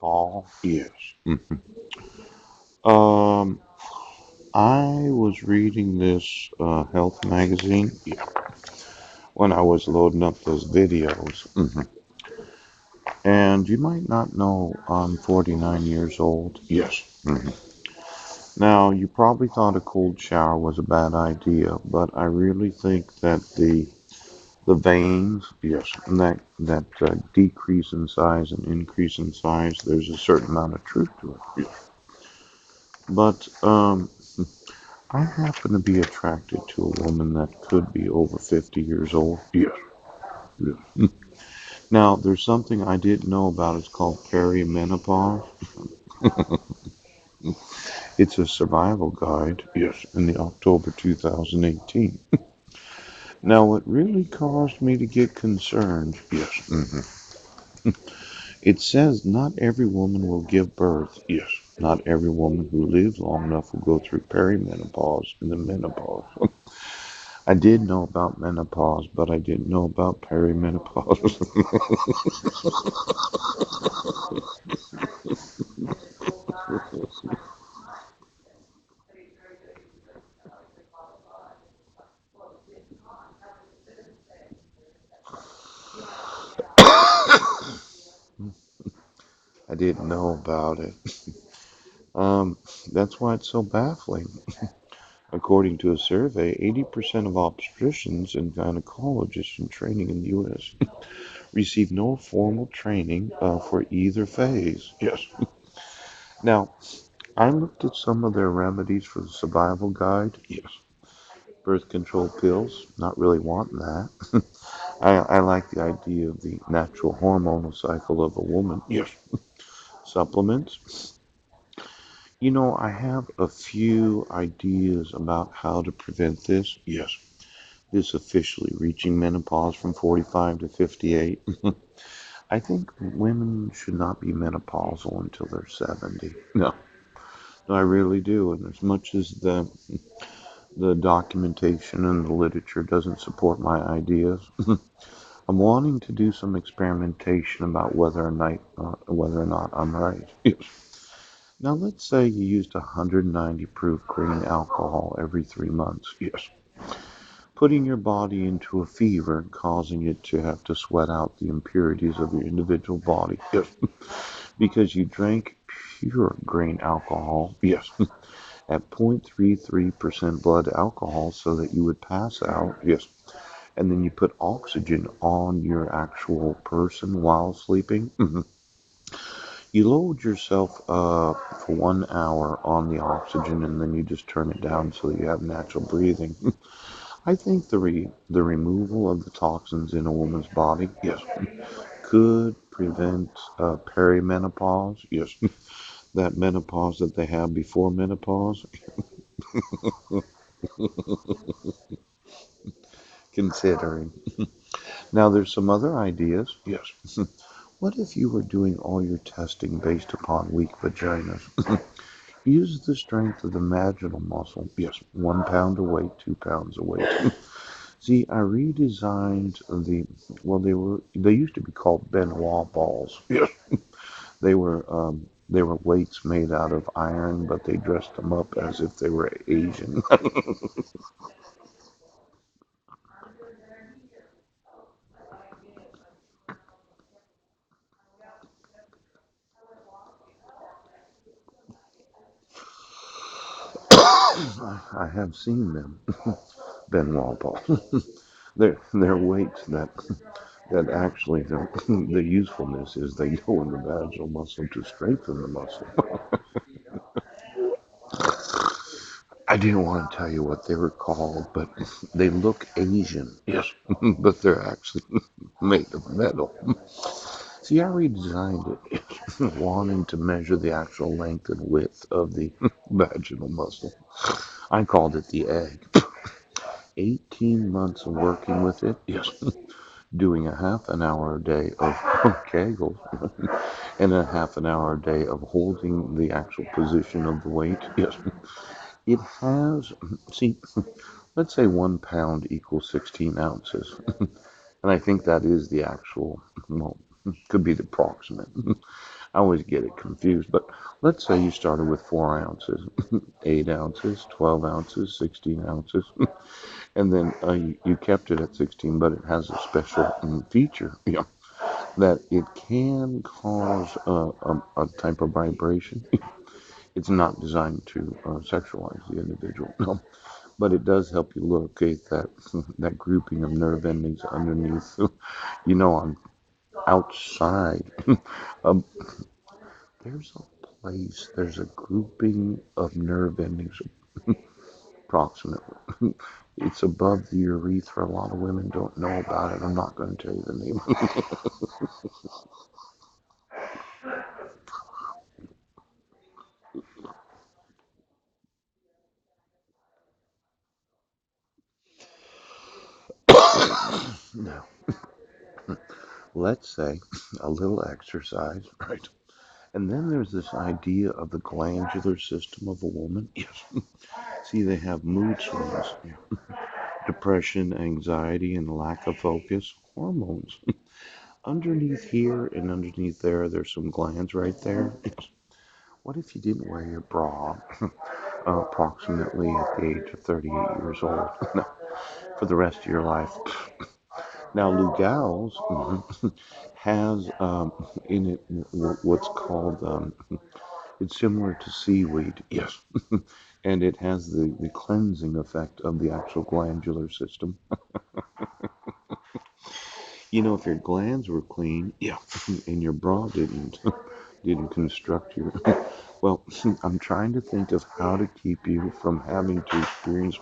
Paul. Yes. Um, I was reading this health magazine, yeah, when I was loading up those videos. And you might not know I'm 49 years old. Yes. Now, you probably thought a cold shower was a bad idea, but I really think that the veins, yes, and that decrease in size and increase in size, there's a certain amount of truth to it. Yes. But I happen to be attracted to a woman that could be over 50 years old. Yes. Yes. Now, there's something I didn't know about. It's called perimenopause. It's a survival guide. Yes, in the October 2018. Now, what really caused me to get concerned, yes, it says not every woman will give birth. Yes, not every woman who lives long enough will go through perimenopause and then menopause. I did know about menopause, but I didn't know about perimenopause. I didn't know about it. Um, that's why it's so baffling. According to a survey, 80% of obstetricians and gynecologists in training in the U.S. receive no formal training for either phase. Yes. Now, I looked at some of their remedies for the survival guide. Yes. Birth control pills, not really wanting that. I like the idea of the natural hormonal cycle of a woman. Yes. Supplements. I have a few ideas about how to prevent this. Yes. This officially reaching menopause from 45 to 58. I think women should not be menopausal until they're 70. No, I really do. And as much as the documentation and the literature doesn't support my ideas, I'm wanting to do some experimentation about whether or not I'm right. Yes. Now, let's say you used 190 proof grain alcohol every 3 months. Yes. Putting your body into a fever and causing it to have to sweat out the impurities of your individual body. Yes. Because you drank pure grain alcohol. Yes. At 0.33% blood alcohol so that you would pass out. Yes. And then you put oxygen on your actual person while sleeping. You load yourself for 1 hour on the oxygen and then you just turn it down so that you have natural breathing. I think the removal of the toxins in a woman's body, yes, could prevent perimenopause. Yes, that menopause that they have before menopause. Considering. Now, there's some other ideas. Yes. What if you were doing all your testing based upon weak vaginas? Use the strength of the vaginal muscle. Yes, 1 pound of weight, 2 pounds of weight. See, I redesigned well, they used to be called Benoit balls. Yes. They were weights made out of iron, but they dressed them up as if they were Asian. I have seen them, Benoit balls. They're weights that actually the usefulness is they go in the vaginal muscle to strengthen the muscle. I didn't want to tell you what they were called, but they look Asian. Yes, but they're actually made of metal. See, I redesigned it, wanting to measure the actual length and width of the vaginal muscle. I called it the egg. 18 months of working with it. Yes, doing a half an hour a day of Kegels and a half an hour a day of holding the actual position of the weight. Yes, it has, see, let's say 1 pound equals 16 ounces. And I think that is the actual, well, Could be the approximate. I always get it confused, but let's say you started with 4 ounces, 8 ounces, 12 ounces, 16 ounces, and then you kept it at 16, but it has a special feature, that it can cause a type of vibration. It's not designed to sexualize the individual, no, but it does help you locate that that grouping of nerve endings underneath. I'm outside. um, there's a place, there's a grouping of nerve endings, approximately. It's above the urethra. A lot of women don't know about it. I'm not going to tell you the name. Now, let's say a little exercise, right? And then there's this idea of the glandular system of a woman. Yes. See, they have mood swings, depression, anxiety, and lack of focus, hormones. Underneath here and underneath there, there's some glands right there. What if you didn't wear your bra approximately at the age of 38 years old for the rest of your life? Now, Lugol's has in it what's called, it's similar to seaweed, yes, and it has the cleansing effect of the actual glandular system. If your glands were clean, yeah, and your bra didn't construct you, well, I'm trying to think of how to keep you from having to experience